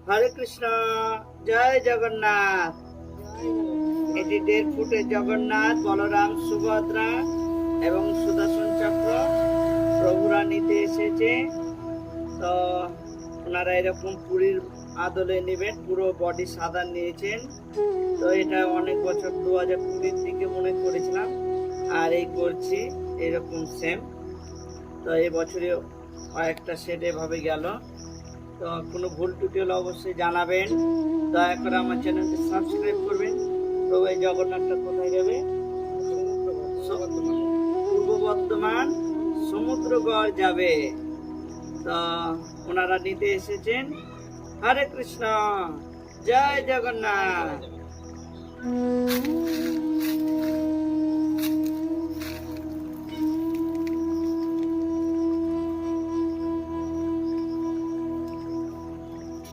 হরে কৃষ্ণ, জয় জগন্নাথ। এটি 1.5 ফুটের জগন্নাথ, বলরাম, সুভদ্রা এবং সুদর্শন চক্র প্রভুরা নিতে এসেছে। তো ওনারা এরকম পুরীর আদলে নেবেন, পুরো বডি সাদা নিয়েছেন। তো এটা অনেক বছর 2020 থেকে মনে করেছিলাম, আর এই করছি এরকম সেম। তো এই বছরে কয়েকটা সেট এভাবে গেল। তো কোনো ভুল ত্রুটি হলে অবশ্যই জানাবেন, দয়া করে আমার চ্যানেলটি সাবস্ক্রাইব করবেন। তো এই জগন্নাথটা কোথায় যাবে? পূর্ব বর্ধমান সমুদ্রগড় যাবে। তো ওনারা নিতে এসেছেন। হরে কৃষ্ণ, জয় জগন্নাথ।